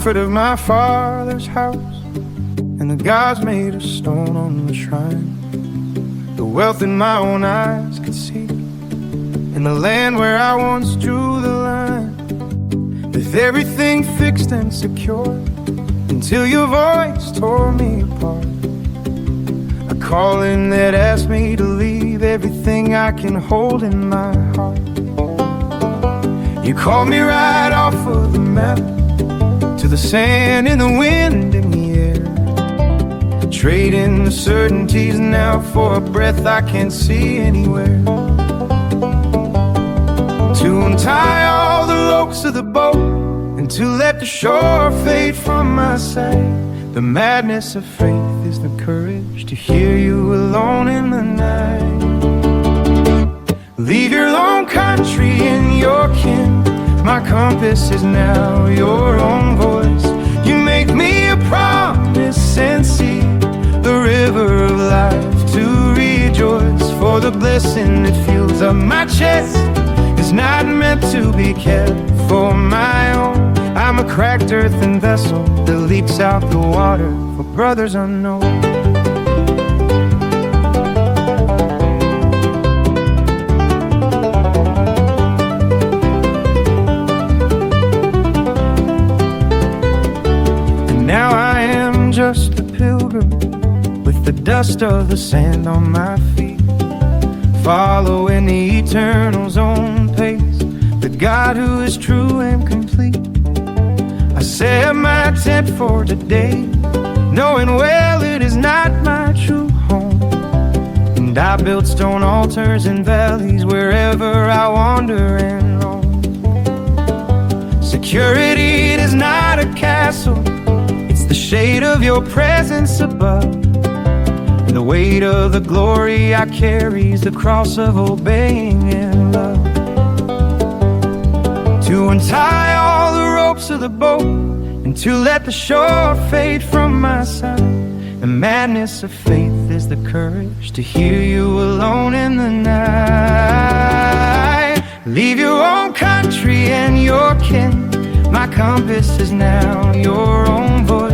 comfort of my father's house, and the gods made of stone on the shrine, the wealth in my own eyes could see, in the land where I once drew the line, with everything fixed and secure, until your voice tore me apart. A calling that asked me to leave everything I can hold in my heart. You called me right off of the map, to the sand and the wind in the air, trading the certainties now for a breath I can't see anywhere. To untie all the ropes of the boat, and to let the shore fade from my sight. The madness of faith is the courage to hear you alone in the night. Leave your lone country and your kin, my compass is now your own voice. You make me a promise and see the river of life to rejoice. For the blessing that fills up my chest is not meant to be kept for my own. I'm a cracked earthen vessel that leaks out the water for brothers unknown. Now I am just a pilgrim with the dust of the sand on my feet, following the eternal's own pace, the God who is true and complete. I set my tent for today, knowing well it is not my true home, and I build stone altars in valleys wherever I wander and roam. Security is not a castle, the shade of your presence above, and the weight of the glory I carry is the cross of obeying in love. To untie all the ropes of the boat, and to let the shore fade from my sight. The madness of faith is the courage to hear you alone in the night. Leave your own country and your kin, my compass is now your own voice.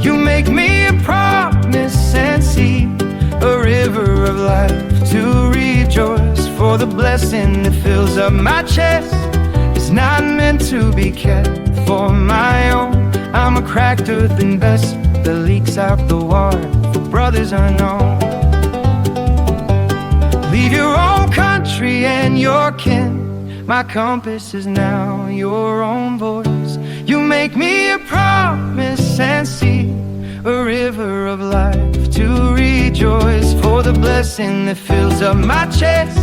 You make me a promise and see a river of life to rejoice. For the blessing that fills up my chest is not meant to be kept for my own. I'm a cracked earthen vessel that leaks out the water for brothers unknown. Leave your own country and your kin, my compass is now your own voice. You make me a promise and see a river of life to rejoice. For the blessing that fills up my chest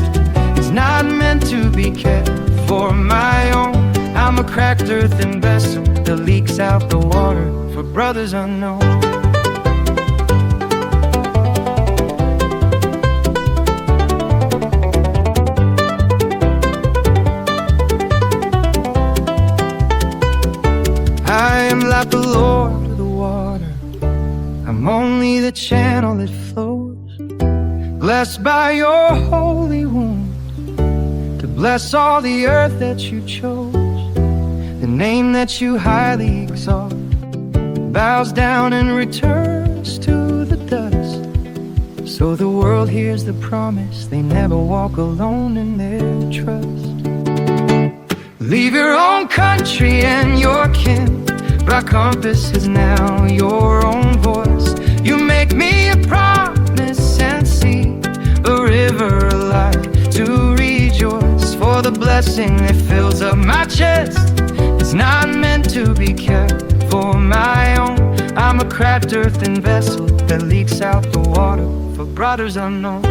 is not meant to be kept for my own. I'm a cracked earthen vessel that leaks out the water for brothers unknown. I am like the Lord of the water, I'm only the channel that flows, blessed by your holy wounds, to bless all the earth that you chose. The name that you highly exalt bows down and returns to the dust, so the world hears the promise they never walk alone in their trust. Leave your own country and your kin, my compass is now your own voice. You make me a promise and see a river of life to rejoice. For the blessing that fills up my chest is not meant to be kept for my own. I'm a cracked earthen vessel that leaks out the water for brothers unknown.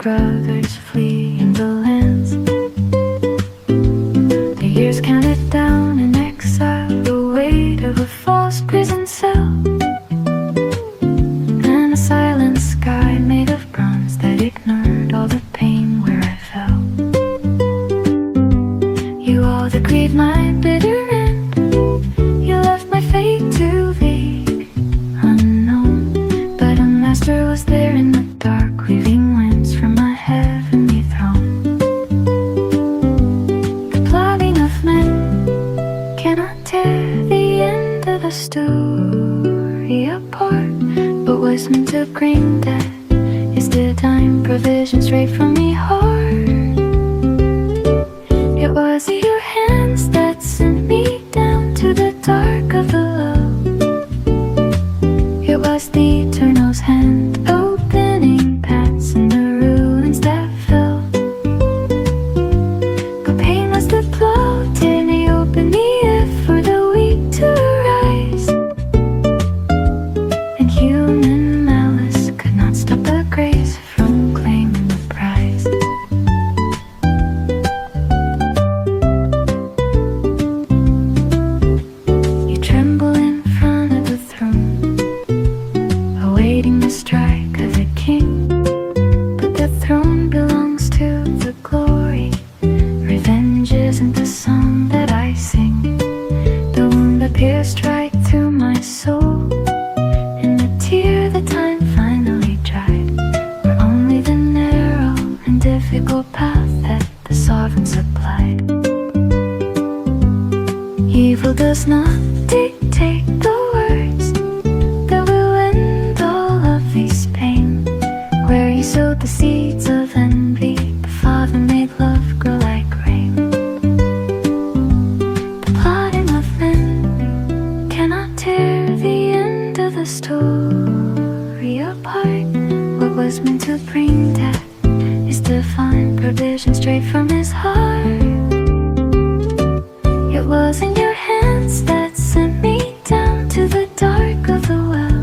brothers fleeing the lands. The years counted down in exile, the weight of a false prison cell, and a silent sky made of bronze that ignored all the pain where I fell. You all agreed my bitter end. You left my fate too vague, unknown, but a master was there in the dark, weaving winds from a heavenly throne. The plotting of men cannot tear the end of the story apart, but what's meant to bring death is divine provision straight from me heart. It was your hands that sent me down to the dark of the love. It was the Eternal's hand opening paths in the ruins that fell. But pain was the plow, tearing open the earth for the weak to rise, and human malice could not stop the grace from claiming the prize. You tremble in front of the throne, awaiting the strike of the king, but the throne belongs to the glory. Revenge isn't the song that I sing. The wound that pierced right through my soul, and the tear that time finally dried, were only the narrow and difficult path that the sovereign supplied. Evil does not dictate the words that will end all of this pain. Where he sowed the seeds of envy, the Father made love grow like rain. The plotting of men cannot tear the end of the story apart. What was meant to bring death is divine provision straight from his heart. It was in your hands that sent me down to the dark of the well.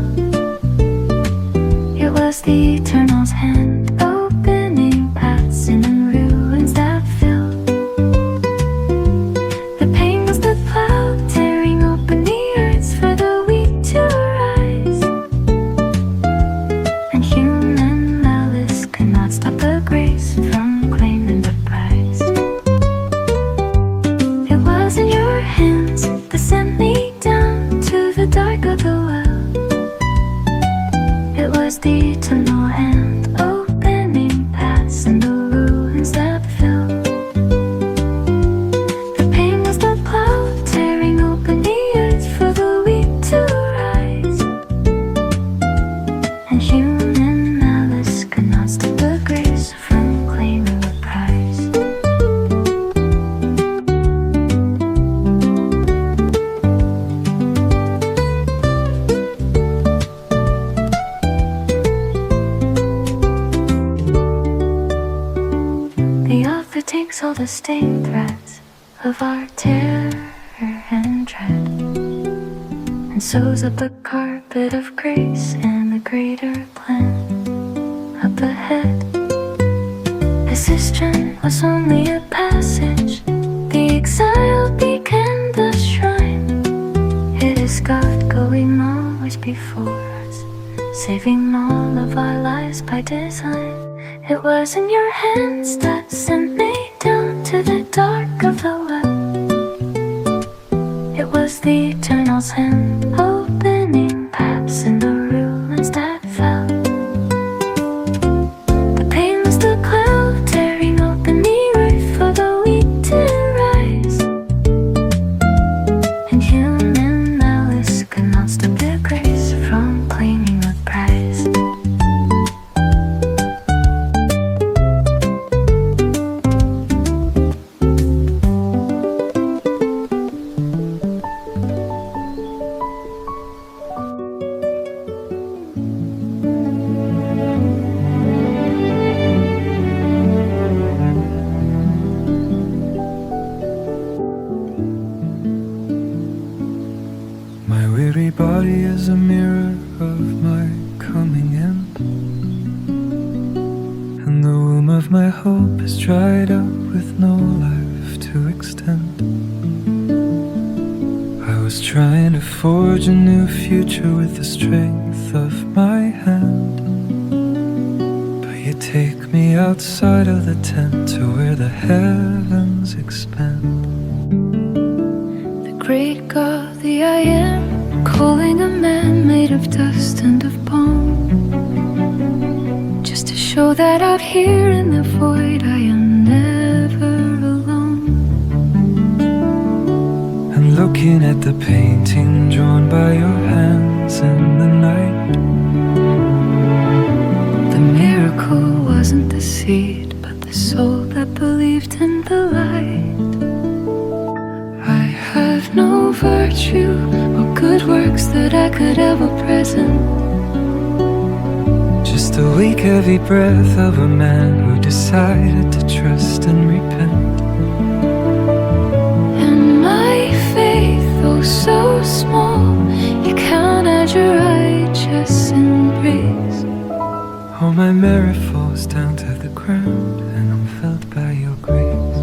It was the Eternal's hand opening paths in the ruins that fell. The pain was the plow, tearing open the earth for the weak to rise, and human malice could not stop the grace from claiming the prize. It was in your hands that sent me down to the dark of the well. It was the Eternal hand opening paths in the ruins that fell. The pain was the plow, tearing open the earth for the weak to rise, and human malice could not stop the grace from claiming the prize. The author takes all the stained threads of our terror and dread, and sews up a carpet of grace and a greater plan up ahead. This history was only a passage. The exile began the shrine. It is God going always before us, saving all of our lives by design. It was in your hands that sent me down to the dark of the well. It was the Eternal's hand opening paths in the ruins that fell. The pain was the cloud, tearing open the earth for the weak to rise, and human malice could not stop the grace from claiming the prize. bloom of my hope is dried up with no life to extend. I was trying to forge a new future with the strength of my hand, but you take me outside of the tent to where the heavens expand. The great God, the I am, calling a man made of dust and of bone, just to show that out here in the void I am never alone. And looking at the painting drawn by your hands in the night, The miracle wasn't the seed, but the soul that believed in the light. I have no virtue or good works that I could ever present, just a weak, heavy breath of a man who decided to trust and repent. and my faith, though so small, you count as your righteous embrace. All my merit falls down to the ground, and I'm felt by your grace.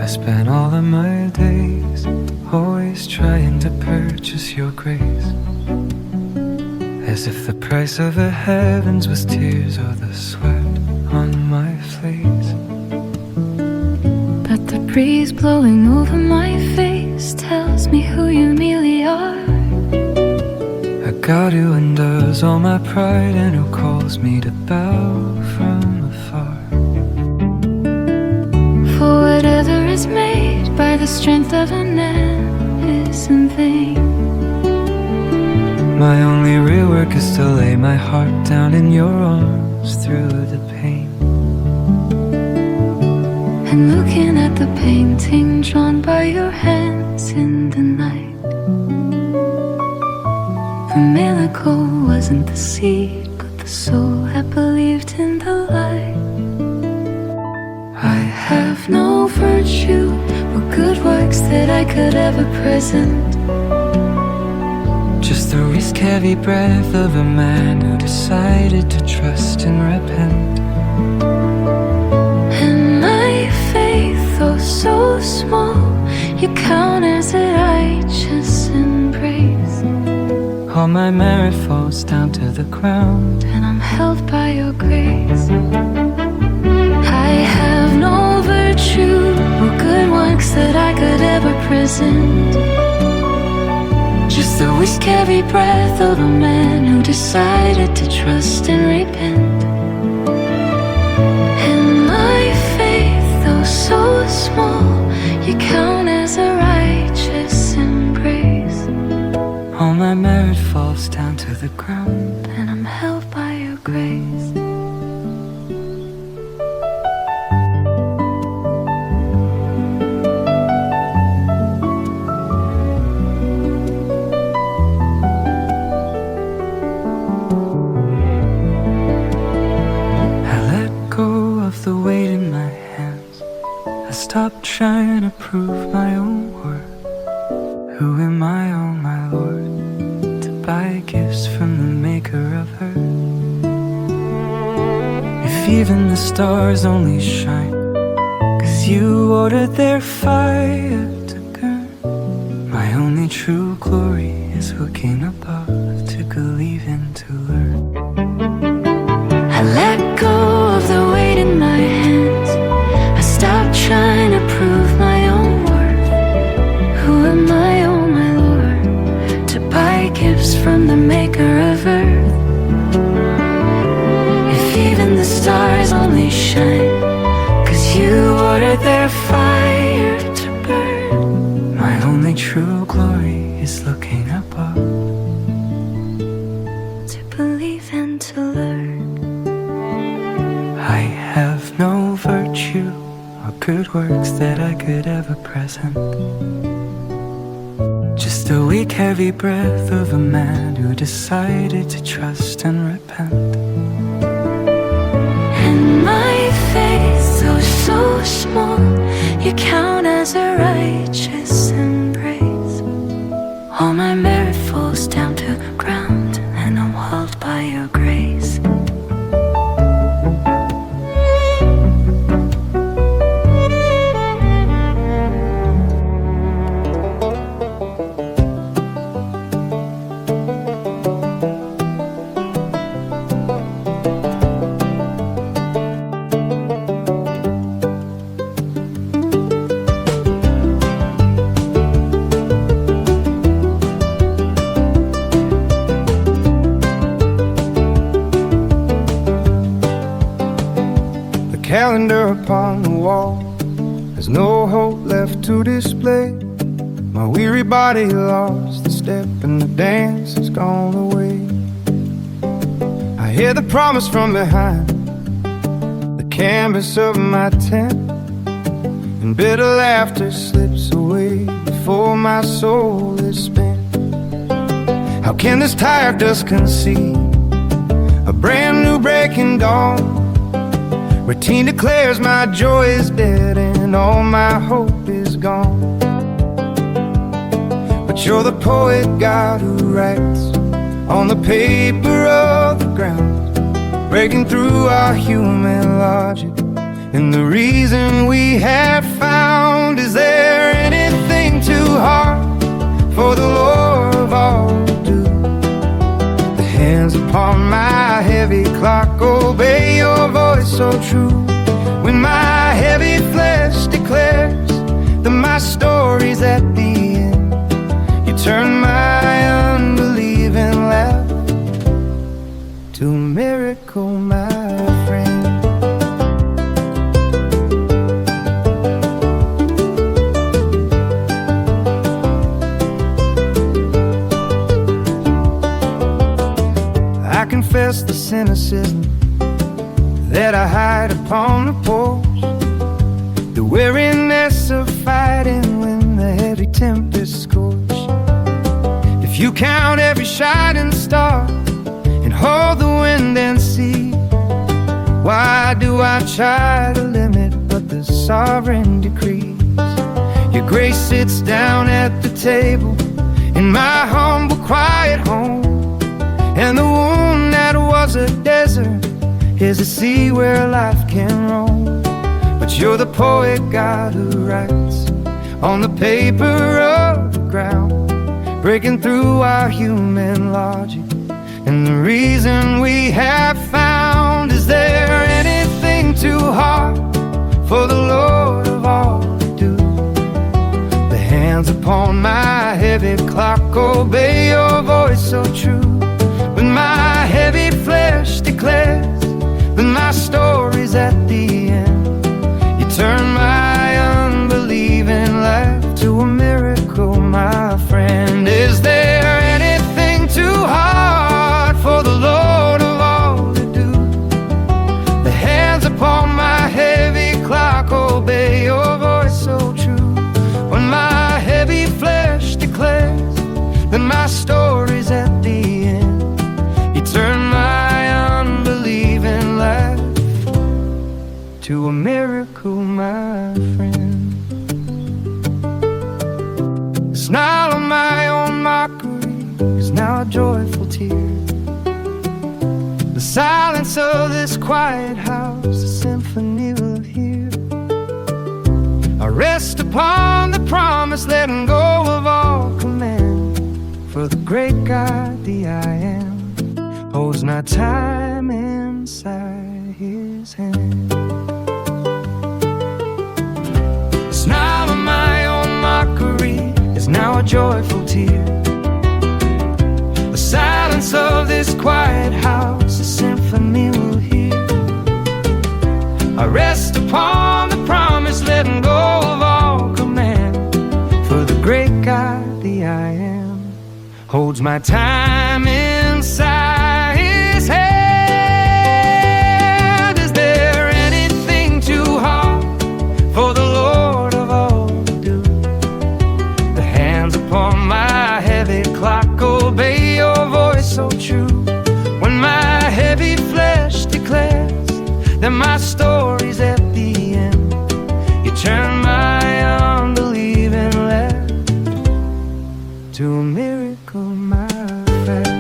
I spent all of my days always trying to purchase your grace, as if the price of the heavens was tears or the sweat on my face. But the breeze blowing over my face tells me who you really are. A God who undoes all my pride and who calls me to bow from afar. For whatever is made by the strength of a man is in vain. My only real work is to lay my heart down in your arms through the pain. And looking at the painting drawn by your hands in the night, the miracle wasn't the seed, but the soul that believed in the light. I have no virtue or good works that I could ever present, Just the risk heavy breath of a man who decided to trust and repent. and my faith, though so small, you count as a righteous embrace. All my merit falls down to the ground, And I'm held by your grace. I have no virtue or good works that I could ever present, just the whisk heavy breath of a man who decided to trust and repent. And my faith, though so small, you count as a righteous embrace. all my merit falls down to the ground. And I'm held by your grace. I let go of the weight in my hands. I stopped trying to prove my own worth. Who am I, oh my Lord, to buy gifts from the maker of earth? If even the stars only shine 'cause you ordered their fire to burn, my only true glory is looking above to believe and to learn. I let go of the weight in my hands. I stopped trying to prove my own worth. Who am I, oh my Lord, to buy gifts from the maker of earth? If even the stars only shine 'cause you ordered their fire to burn, My only true glory is looking above. to believe and to learn. I have no virtue or good greatest works that I could ever present. Just a weak, heavy breath of a man who decided to trust and repent. And my faith, though so small, you count as a righteous embrace. All my merit falls down to ground, and I'm held by your grace. Calendar upon the wall, there's no hope left to display. My weary body lost the step and the dance has gone away. I hear the promise from behind the canvas of my tent, and bitter laughter slips away before my soul is spent. How can this tired dust conceive a brand new breaking dawn? Routine declares my joy is dead and all my hope is gone. But you're the poet God who writes on the paper of the ground, breaking through our human logic. And the reason we have found, is there anything too hard for the Lord of all to do? The hands upon my heavy clock obey your voice so true. When my heavy flesh declares that my story's at the end, you turn my unbelieving laugh to a miracle, my friend. I confess the cynicism that I hide upon the porch, the weariness of fighting when the heavy tempests scorch. If you count every shining star and hold the wind and sea, why do I try to limit what the sovereign decrees? Your grace sits down at the table in my humble, quiet home, and the wound that was a desert is a sea where life can roam. But you're the poet God who writes on the paper of the ground, breaking through our human logic. And the reason we have found, is there anything too hard for the Lord of all to do? The hands upon my heavy clock obey your voice so true. When my heavy flesh declares that my story's at the end, you turn my unbelieving life to a miracle, my friend. Is there anything too hard for the Lord of all to do? The hands upon my heavy clock obey your voice so true. When my heavy flesh declares that my story's at the end, you turn my unbelieving life to a miracle, my friend. The smile of my own mockery is now a joyful tear. The silence of this quiet house, a symphony will hear. I rest upon the promise, letting go of all command. For the great God, the I am, holds my time inside his hand. The smile of my own mockery is now a joyful tear. The silence of this quiet house, a symphony will hear. I rest upon the promise, letting go of all command. For the great God, the I am, holds my time inside his hand. Is there anything too hard for the Lord so true. When my heavy flesh declares that my story's at the end, you turn my unbelieving left to a miracle, my friend.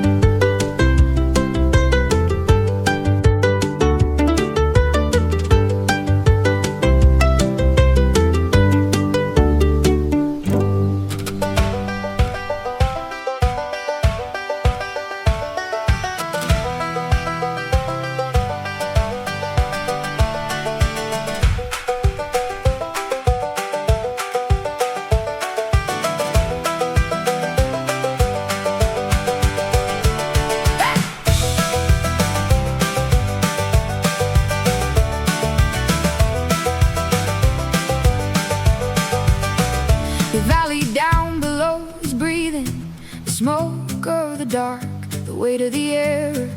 The valley down below is breathing the smoke of the dark. The weight of the air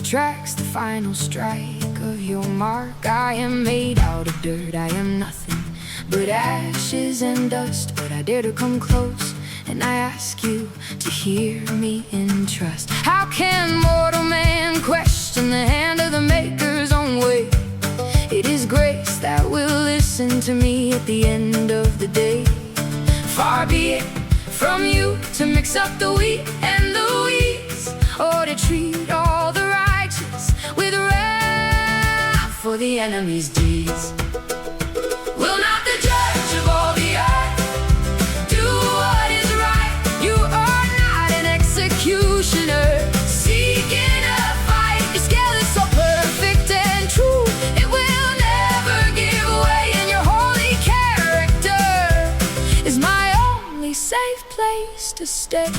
tracks the final strike of your mark. I am made out of dirt, I am nothing but ashes and dust. But I dare to come close, and I ask you to hear me in trust. How can mortal man question the hand of the Maker's own way? It is grace that will listen to me at the end of the day. Far be it from you to mix up the wheat and the weeds, or to treat all the righteous with wrath for the enemy's deeds. Will not the judge of all the earth do what is right? You are not an executioner seeking a fight. Your scale is so perfect and true, it will never give way, and your holy character is my only safe place to stay.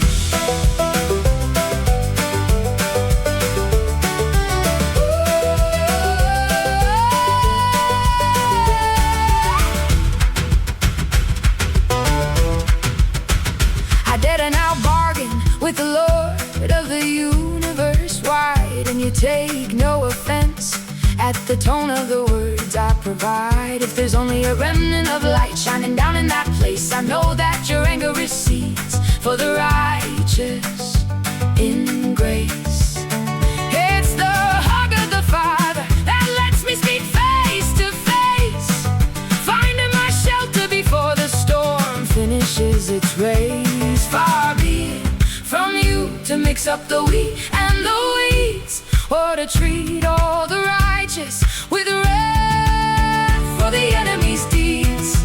I dare to now bargain with the Lord of the universe wide, and you take no offense at the tone of the words I provide. If there's only a remnant of light shining down in that place, I know that your anger recedes for the righteous in grace. It's the hug of the Father that lets me speak face to face, finding my shelter before the storm finishes its race. Far be it from you to mix up the wheat and the weeds, or to treat all the righteous with wrath for the enemy's deeds.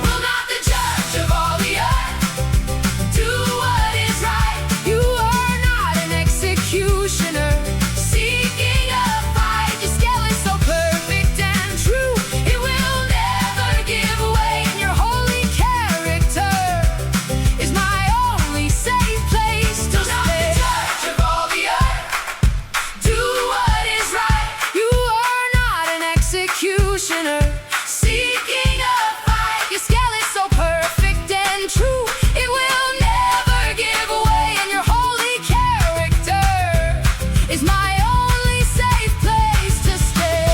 Will not the judge of all the earth do what is right? You are not an executioner seeking a fight. Your scale is so perfect and true, it will never give way, and your holy character is my only safe place to stay. Will not the judge of all the earth do what is right? You are not an executioner seeking a fight. Your scale is so perfect and true, it will never give way, and your holy character is my only safe place to stay.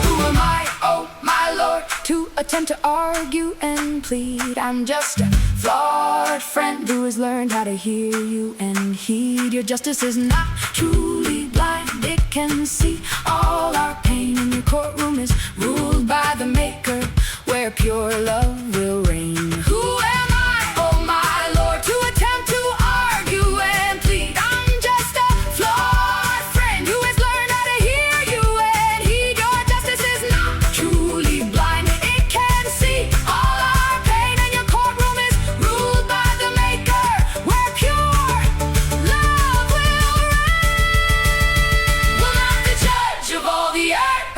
Who am I, oh my Lord, to attempt to argue and plead? I'm just a flawed friend who has learned how to hear you and heed. Your justice is not truly blind, it can see all our pain, and your courtroom is ruled by the Maker, where pure love will reign. Who am I, oh my Lord, to attempt to argue and plead? I'm just a flawed friend who has learned how to hear you and heed. Your justice is not truly blind, it can see all our pain, and your courtroom is ruled by the Maker, where pure love will reign. Will not the judge of all the earth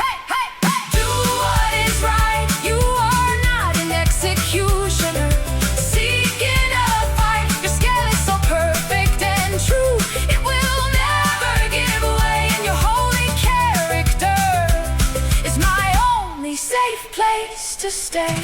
do what is right? You are not an executioner seeking a fight. Your scale is so perfect and true, it will never give way, and your holy character is my only safe place to stay.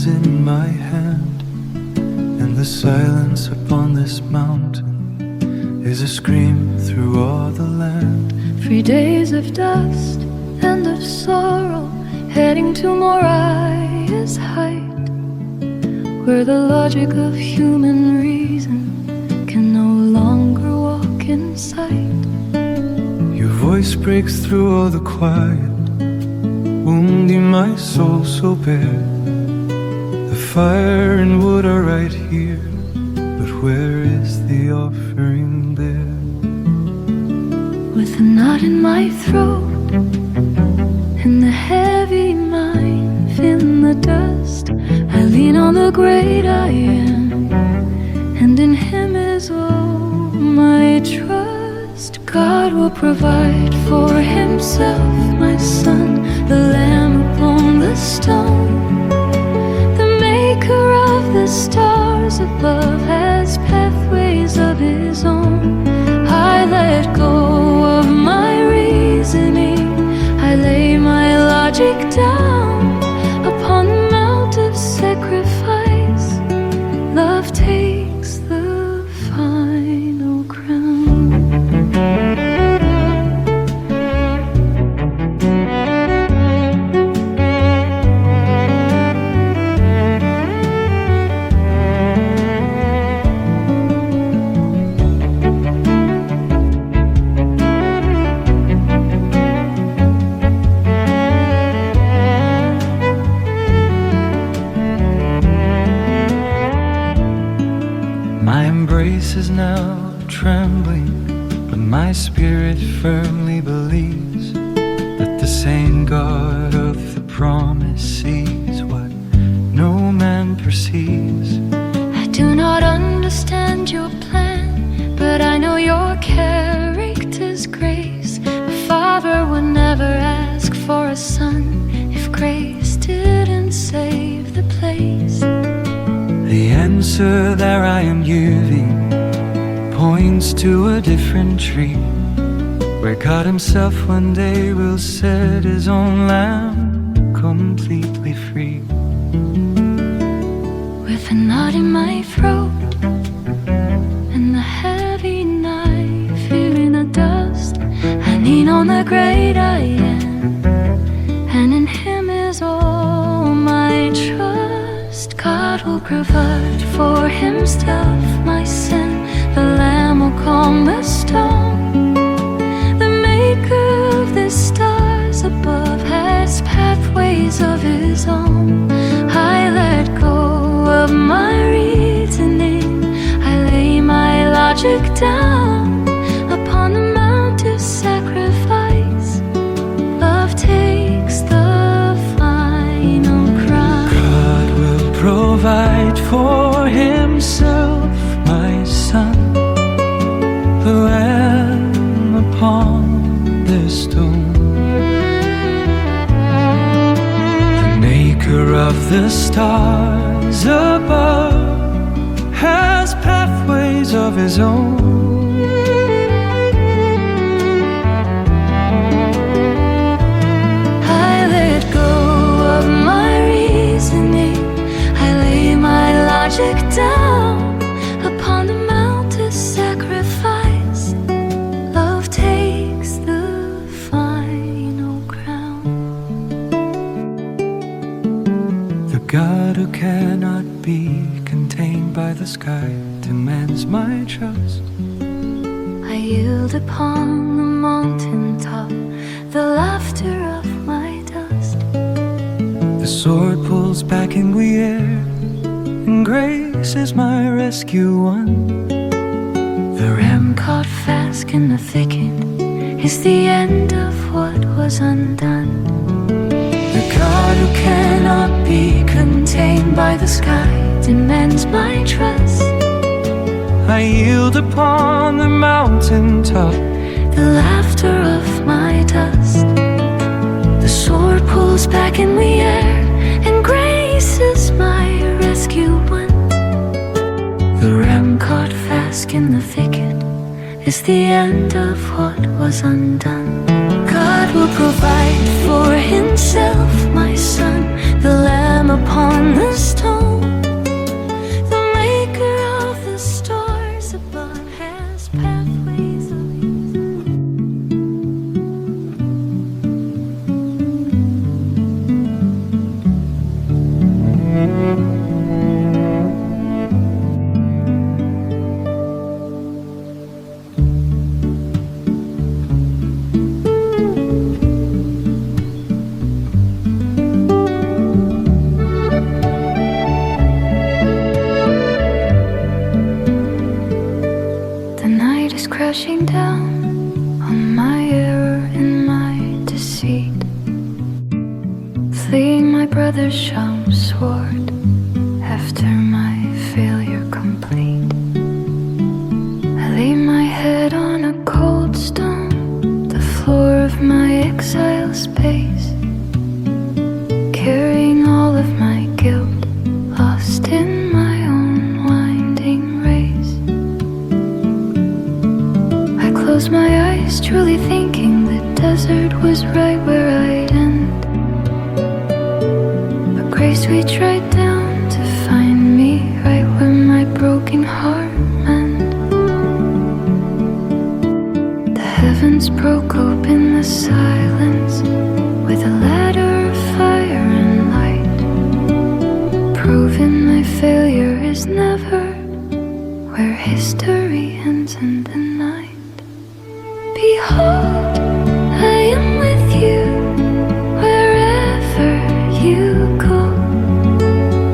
in my hand, and the silence upon this mountain is a scream through all the land. 3 days of dust and of sorrow, heading to Moriah's height, where the logic of human reason can no longer walk in sight. Your voice breaks through all the quiet, wounding my soul so bare. The fire and wood are right here, but where is the offering there? With a knot in my throat and the heavy knife in the dust, I lean on the great I am, and in Him is all my trust. God will provide for Himself, my Son, the Lamb upon the stone. The Maker of the stars above has pathways of His own. I let go of my reasoning, I lay my logic down upon the mount of sacrifice. Love takes the final crown. My embrace is now trembling, but my spirit firmly believes that the same God of the promise sees what no man perceives. I do not understand your plan, but I know your character's grace. A father would never ask for a son if grace didn't save the place. The answer that I am giving points to a different tree, where God Himself one day will set His own lamb completely free. With a knot in my throat and the heavy knife here in the dust, I lean on the great I am, and in Him is all my trust. God will provide for Himself, my sin, the Lamb will calm the storm. The Maker of the stars above has pathways of His own. I let go of my reasoning, I lay my logic down upon the mount of sacrifice. Love takes the final crown. God will provide for Himself, my Son, the Lamb upon the stone. The Maker of the stars above has pathways of His own. I let go of my reasoning, I lay my logic down upon the mount of sacrifice. Love takes the final crown. The God who cannot be contained by the sky demands my trust. I yield upon the mountain top, the laughter of my dust. The sword pulls back in the air, and grace is my rescue one. The ram caught fast in the thicket is the end of what was undone. The God who Cannot be contained by the sky demands my trust. I yield upon the mountain top, The laughter of my dust. The sword pulls back in the air, and grace is my rescue one. The ram caught fast in the thicket is the end of what was undone. God will provide for Himself, my Son, the Lamb upon the stone. The maker of the stars above has pathways of crashing down on my error and my deceit, fleeing my brother's sharp sword after my failure complete. I lay my head on a cold stone, the floor of my exile space, carrying all of my guilt, lost in my own winding race. Close my eyes, truly thinking the desert was right where I'd end. But grace reached right down to find me right where my broken heart meant. The heavens broke open the silence with a ladder of fire and light, proving my failure is never where history ends in the night. Behold, I am with you wherever you go.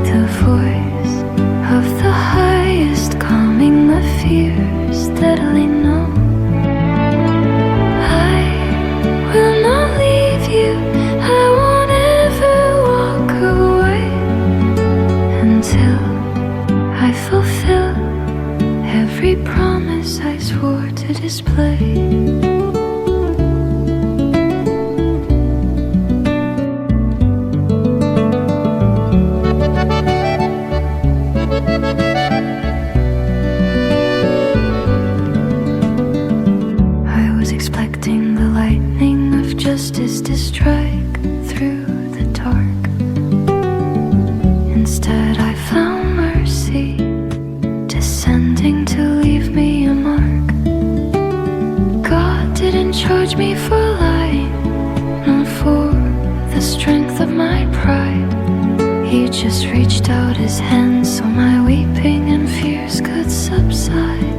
The voice of the highest calming the fears that I know. I will not leave you, I won't ever walk away until I fulfill every promise I swore to display. Expecting the lightning of justice to strike through the dark. Instead I found mercy descending to leave me a mark. God didn't charge me for lying, nor for the strength of my pride. He just reached out his hand so my weeping and fears could subside.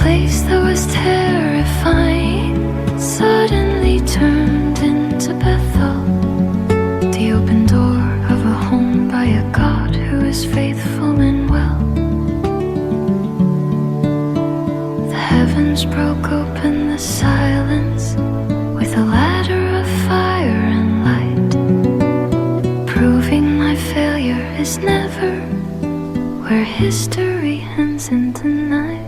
Place that was terrifying suddenly turned into Bethel, the open door of a home by a God who is faithful and well. The heavens broke open the silence with a ladder of fire and light, proving my failure is never where history ends in the night.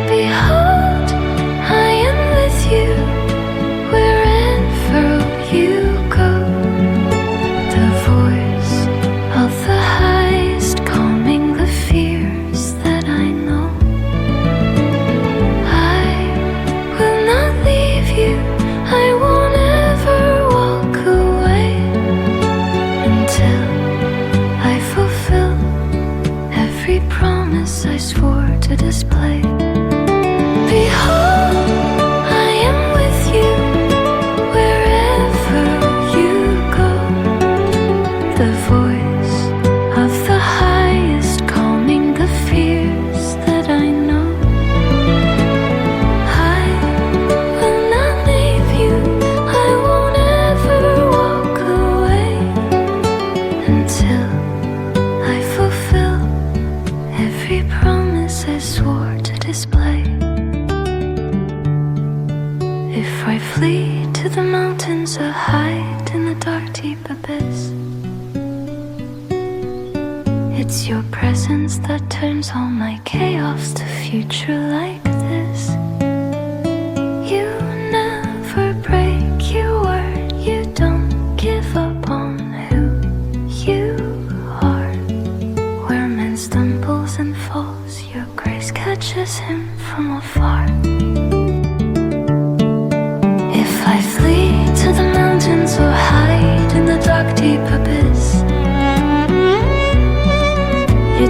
Behold, I am with you wherever you go. The voice of the highest calming the fears that I know. I will not leave you, I won't ever walk away until I fulfill every promise I swore to display. Behold, I am with you wherever you go. The voice of the highest calming the fears that I know. I will not leave you, I won't ever walk away until I fulfill every promise I swore to display. If I flee to the mountains or hide in the dark deep abyss, it's your presence that turns all my chaos to future like this. You never break your word, you don't give up on who you are. Where man stumbles and falls, your grace catches him from afar. If I flee to the mountains or hide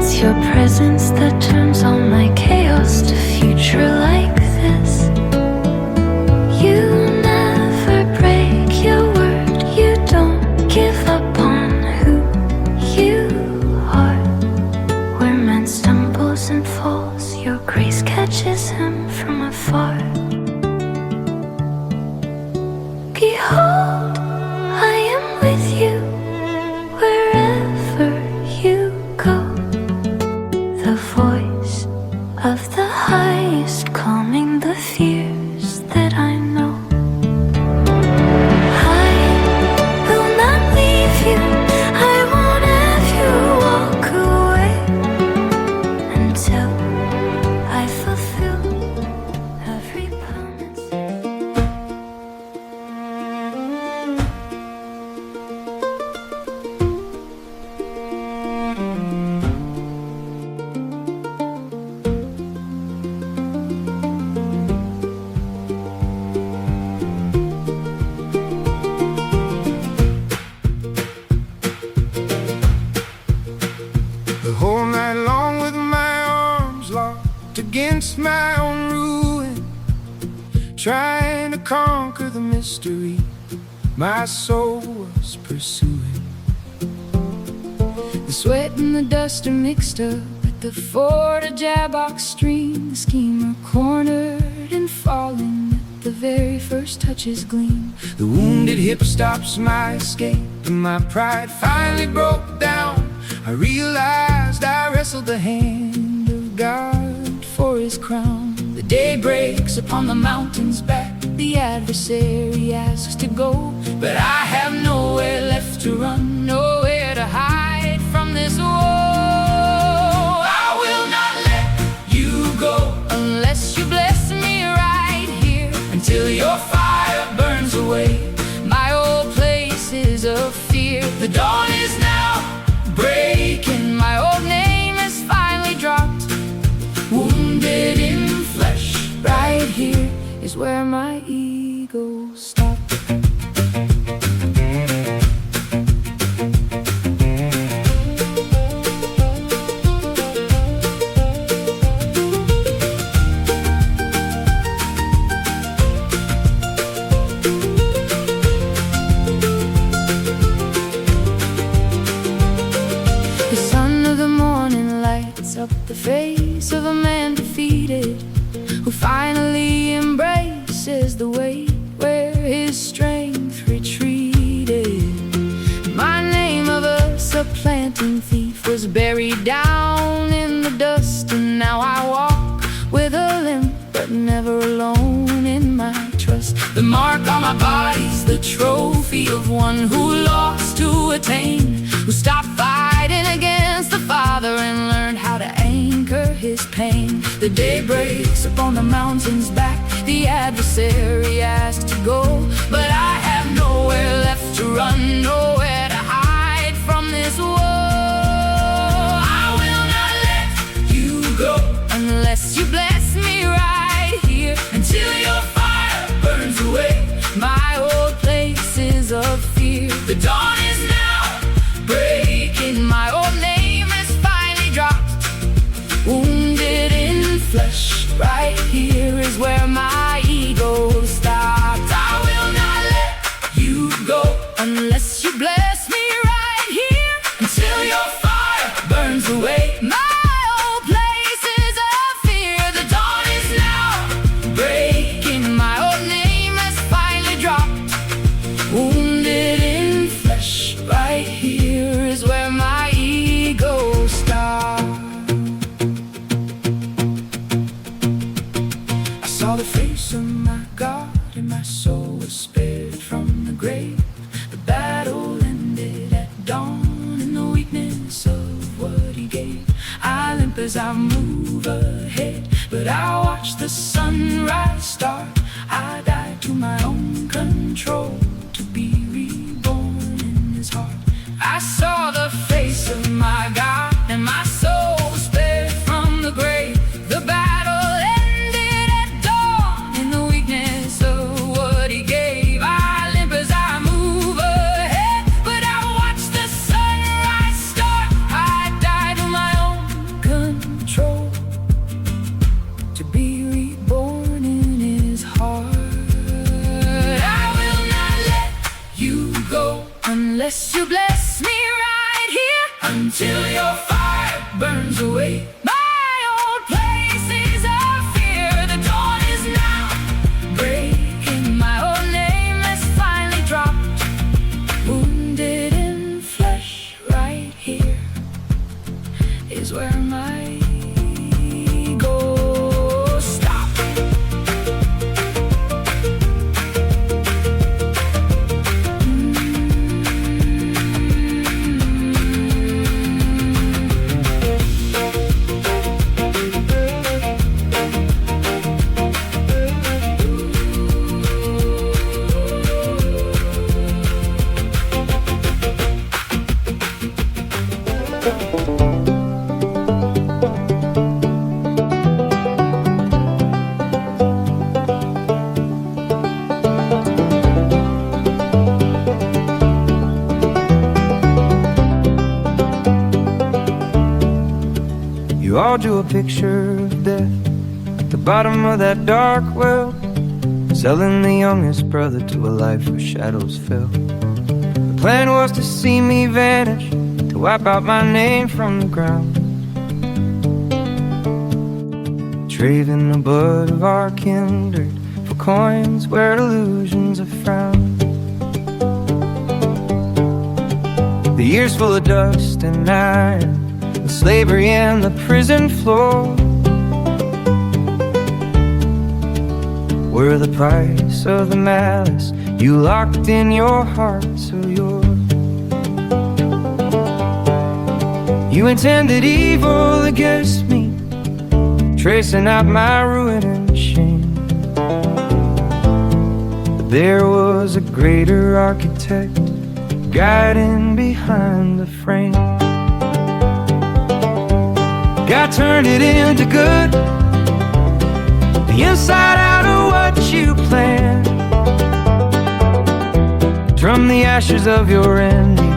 It's your presence that turns all my chaos to future like this. You never break your word. You don't give up on who you are. Where man stumbles and falls, your grace catches him from afar. Behold, I am with you wherever you go. The voice of the highest calming the fears that I know. I will not leave you. I won't have you walk away until I fulfill every promise. The whole night long with my arms locked against my own ruin, trying to conquer the mystery my soul was pursuing. The sweat and the dust are mixed up at the ford of Jabbok stream. The schemer cornered and falling at the very first touch's gleam. The wounded hip stops my escape, and my pride finally broke down. I realized I wrestled the hand of God for his crown. The day breaks upon the mountain's back. The adversary asks to go, but I have nowhere left to run, nowhere to hide from this woe. I will not let you go unless you bless me right here, until your fire burns away my old places of fear. The dawn is now breaking, my old name is finally dropped. Wounded in flesh, right here is where my ego stopped. The sun of the morning lights up the face of a man defeated, who finally embraces the way where his strength retreated. My name of a supplanting thief was buried down in the dust, and now I walk with a limp, but never alone in my trust. The mark on my body's the trophy of one who lost to attain, who stopped fighting against the Father and learned how to anchor his pain. The day breaks upon the mountain's back. The adversary asks to go, but I have nowhere left to run, nowhere to hide from this woe. I will not let you go unless you bless me right here, until your fire burns away my old places of fear. The dawn is now breaking, my old name is finally dropped. Wounded in flesh, right here is where my ego stopped. I will not let you go unless you bless me right here, until your fire burns away my old places of fear. The dawn is now breaking, my old name has finally dropped. Wounded in flesh, right here is where my ego stopped. I saw the face of my God, and my soul was spared from the grave. The battle ended at dawn in the weakness of what he gave. I limp as I move ahead, but I watch the sunrise start. I died to my own control, to be reborn in his heart. I saw the face of my God, and my soul was spared from the grave. The battle ended at dawn in the weakness of what he gave. I limp as I move ahead, but I watch the sunrise start. I died to my own until your fire burns away. My old places of fear, the dawn is now breaking. My old name has finally dropped, wounded in flesh. Right here is where my goals stop. You all drew a picture of death at the bottom of that dark well, selling the youngest brother to a life where shadows fell. The plan was to see me vanish, to wipe out my name from the ground, trading the blood of our kindred for coins where illusions are found. The years full of dust and iron, the slavery and the prison floor were the price of the malice you locked in your heart so yours. You intended evil against me, tracing out my ruin and shame. But there was a greater architect guiding behind the frame. God turned it into good, the inside out of what you planned. From the ashes of your envy,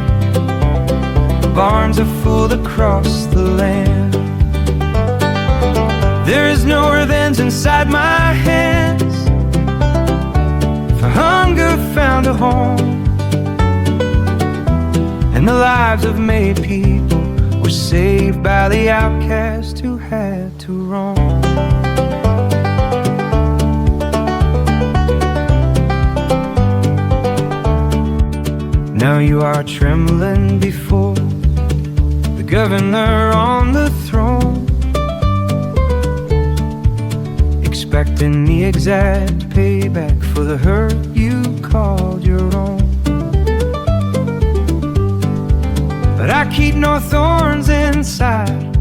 barns are full across the land. There is no revenge inside my hands, for hunger found a home, and the lives of many people were saved by the outcast who had to roam. Now you are trembling before the governor on the throne, expecting the exact payback for the hurt you called your own. But I keep no thorns inside,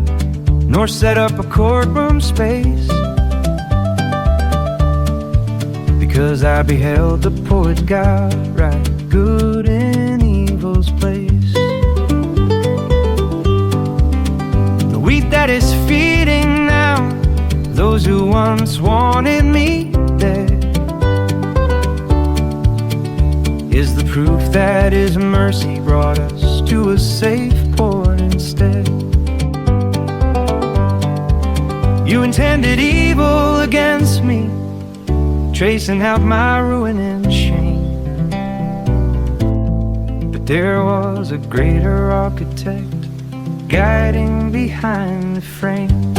nor set up a courtroom space, because I beheld the poet God write good in evil's place. The wheat that is feeding now those who once wanted me dead is the proof that His mercy brought us to a safe port instead. You intended evil against me, tracing out my ruin and shame. But there was a greater architect guiding behind the frame.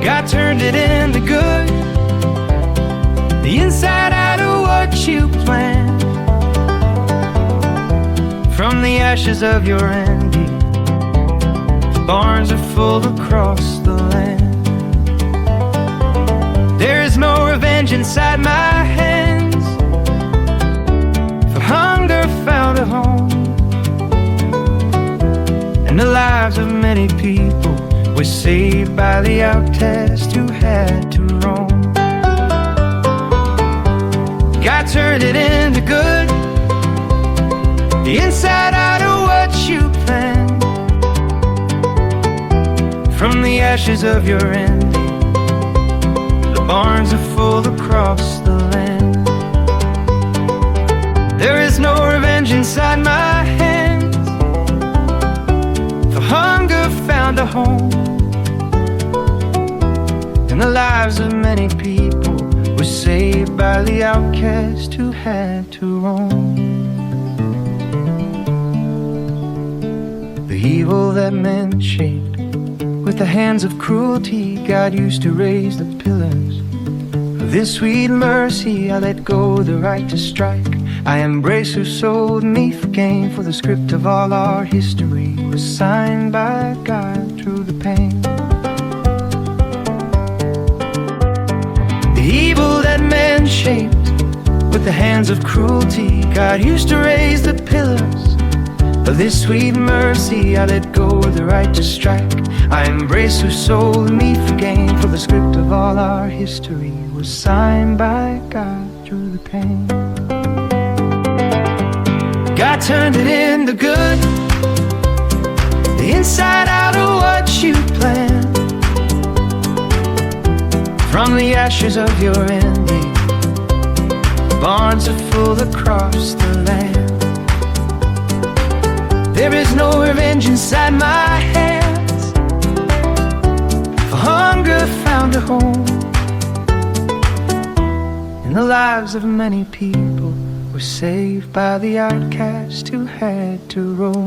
God turned it into good, the inside out of what you planned. From the ashes of your envy, barns are full across the land. There is no revenge inside my hands, for hunger found a home, and the lives of many people were saved by the outcast who had to roam. God turned it into good, the inside out of what you planned. From the ashes of your envy, the barns are full across the land. There is no revenge inside my hands, for hunger found a home, and the lives of many people were saved by the outcast who had to roam. evil that men shaped with the hands of cruelty. God used to raise the pillars of this sweet mercy. I let go the right to strike. I embrace who sold me for gain, for the script of all our history was signed by God through the pain. The evil that men shaped with the hands of cruelty. God used to raise the pillars of this sweet mercy. I let go of the right to strike. I embrace who sold me for gain, for the script of all our history was signed by God through the pain. God turned it into good, the inside out of what you planned. From the ashes of your envy, barns are full across the land. There is no revenge inside my hands, for hunger found a home, and the lives of many people were saved by the outcast who had to roam.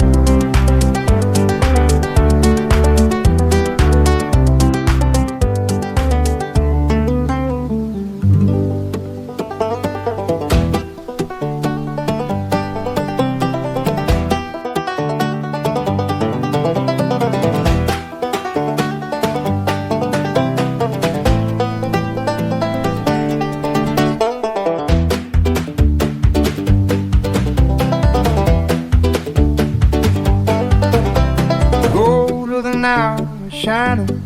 Now shining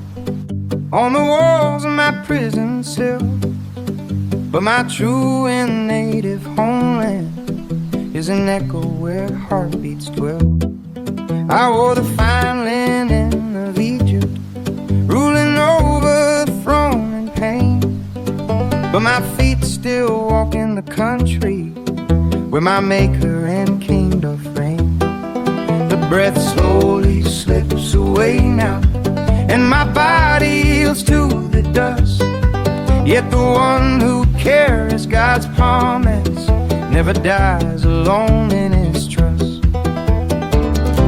on the walls of my prison cell, but my true and native homeland is an echo where heartbeats dwell. I wore the fine linen of Egypt, ruling over the throne in pain, but my feet still walk in the country where my maker and king doth reign. The breath slowly slips away now, and my body yields to the dust. Yet the one who carries God's promise never dies alone in his trust.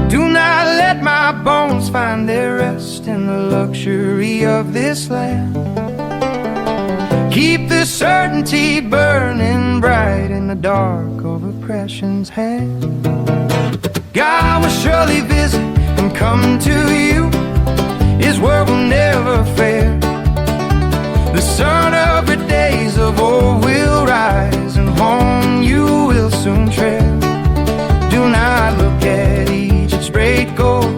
Do not let my bones find their rest in the luxury of this land. Keep the certainty burning bright in the dark of oppression's hand. God will surely visit and come to you. His word will never fail. The sun of the days of old will rise, and home you will soon tread. Do not look at Egypt's great gold,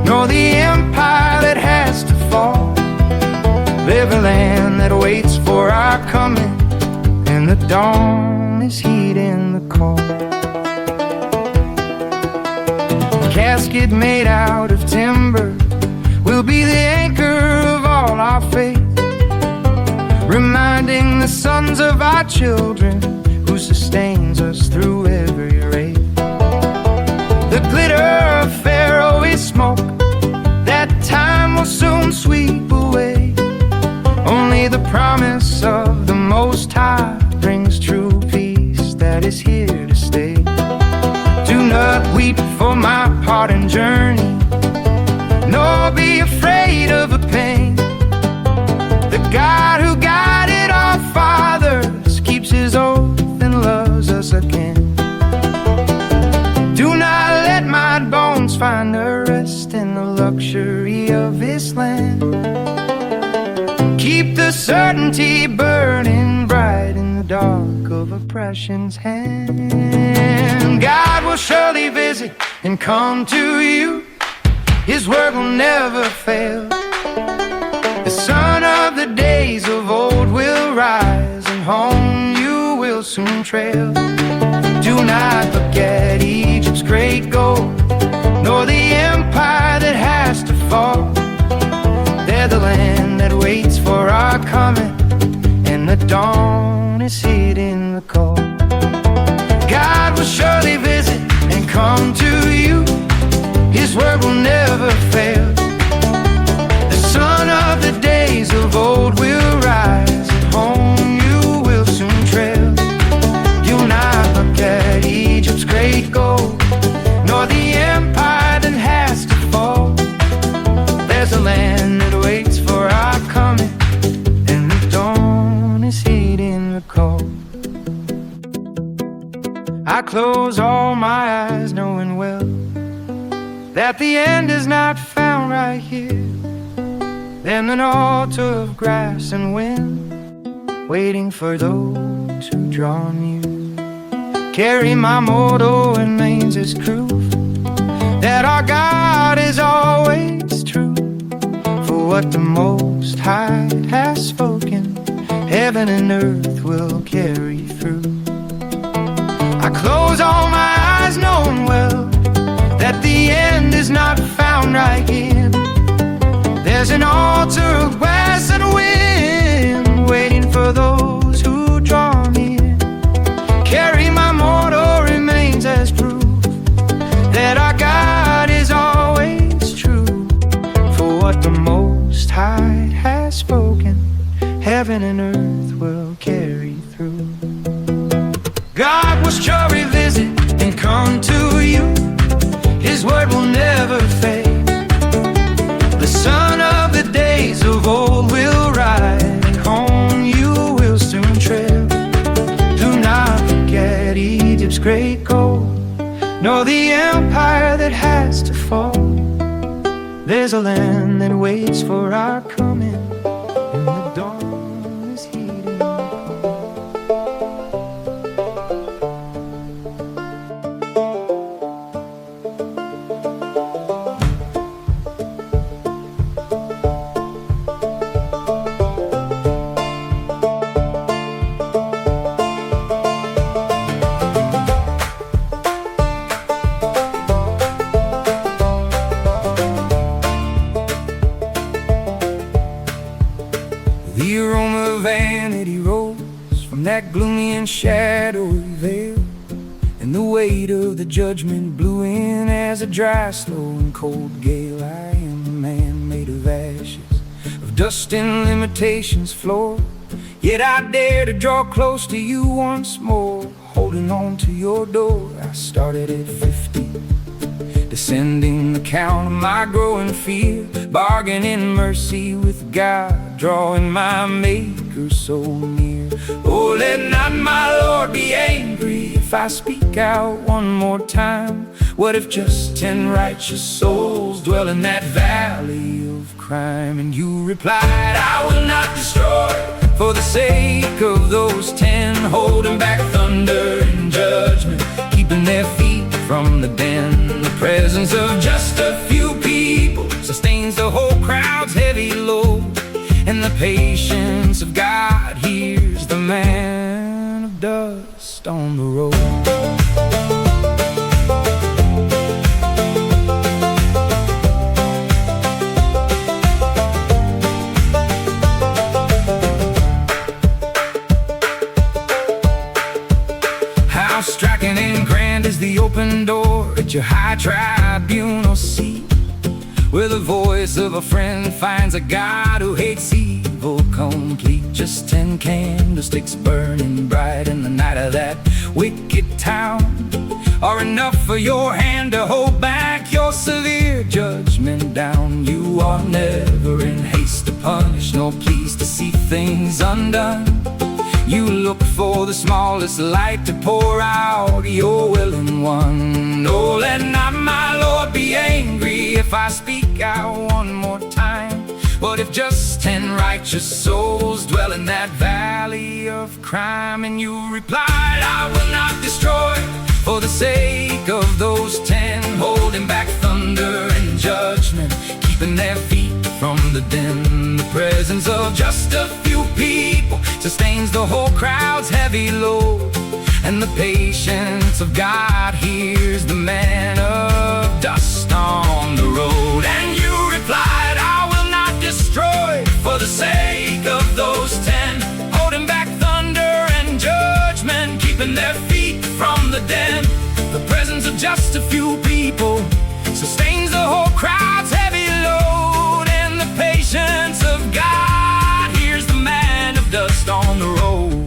nor the empire that has to fall. Live a land that waits for our coming, and the dawn is heeding the call. Casket made out of timber will be the anchor of all our faith, reminding the sons of our children who sustains us through every race. The glitter of Pharaoh is smoke that time will soon sweep away. Only the promise of the Most High brings true peace that is here to stay. Do not weep for my pardon journey, nor be afraid of the pain. The God who guided our fathers keeps his oath and loves us again. Do not let my bones find a rest in the luxury of this land. Keep the certainty burning bright in the dark of oppression's hand. God will surely visit and come to you. His word will never fail. The sun of the days of old will rise, and home you will soon trail. Do not look at Egypt's great gold, nor the empire that has to fall. They're the land that waits for our coming, and the dawn is heeding the call. God will surely visit and come to you. His word will never fail. The sun of the days of old will rise, and home you will soon trail. You'll not look at Egypt's great gold, nor the empire that has to close all my eyes, knowing well that the end is not found right here. Then an altar of grass and wind, waiting for those who draw near. Carry my motto remains as proof that our God is always true. For what the Most High has spoken, heaven and earth will carry through. I close all my eyes, knowing well that the end is not found right here. There's an altar of grass and wind, waiting for those who draw near. Carry my motto remains as proof that our God is always true. For what the Most High has spoken, heaven and earth will carry through. God will surely visit and come to you. His word will never fade. The Son of the days of old will ride home, you will soon tread. Do not forget Egypt's great gold, nor the empire that has to fall. There's a land that waits for our coming, and the dawn is heating cold. The aroma of vanity rose from that gloomy and shadowy veil, and the weight of the judgment blew in as a dry, slow and cold gale. I am a man made of ashes, of dust and limitations floored, yet I dare to draw close to you once more, holding on to your door. I started at 50, descending the count of my growing fear, bargaining mercy with God, drawing my Maker so near. Oh, let not my Lord be angry if I speak out one more time. What if just 10 righteous souls dwell in that valley of crime? And you replied, I will not destroy for the sake of those 10, holding back thunder and judgment, keeping their feet from the den. The presence of just a few people sustains the whole crowd's heavy load, and the patience of God hears the man of dust on the road. How striking and grand is the open door at your high tribunal seat, where the voice of a friend finds a God who hates evil complete. Just 10 candlesticks burning bright in the night of that wicked town are enough for your hand to hold back your severe judgment down. You are never in haste to punish, nor pleased to see things undone. You look for the smallest light to pour out your willing one. Oh, let not my Lord be angry if I speak out one more time. What if just 10 righteous souls dwell in that valley of crime? And you replied, I will not destroy for the sake of those 10, holding back thunder and judgment, keeping their feet from the den. The presence of just a few people sustains the whole crowd's heavy load, and the patience of God hears the man of dust on the road. And you replied, I will not destroy for the sake of those 10, holding back thunder and judgment, keeping their feet from the den. The presence of just a few people sustains the whole crowd's heavy load, and the patience of God hears the man of dust on the road.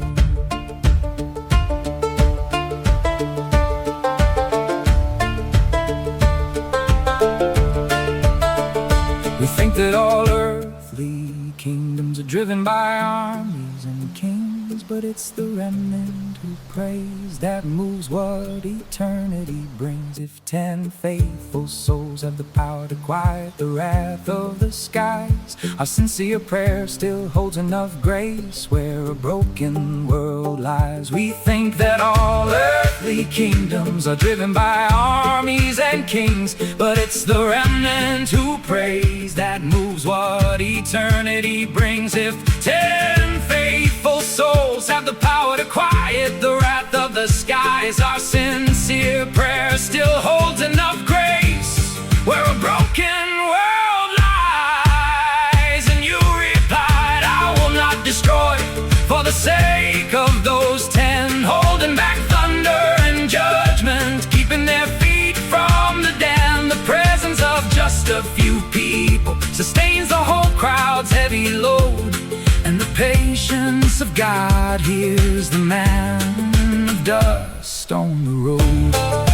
We think that all earthly kingdoms are driven by armies and kings, but it's the remnant who praise that moves what eternity brings. If 10 faithful souls have the power to quiet the wrath of the skies, our sincere prayer still holds enough grace where a broken world lies. We think that all earthly kingdoms are driven by armies and kings, but it's the remnant who praise that moves what eternity brings. If 10 faithful souls have the power to quiet the wrath of the skies, our sincere prayer still holds enough grace where a broken world lies. And you replied, I will not destroy for the sake of those 10, holding back thunder and judgment, keeping their feet from the damned. The presence of just a few people sustains the whole crowd's heavy load, and the patience of God hears the man of dust on the road.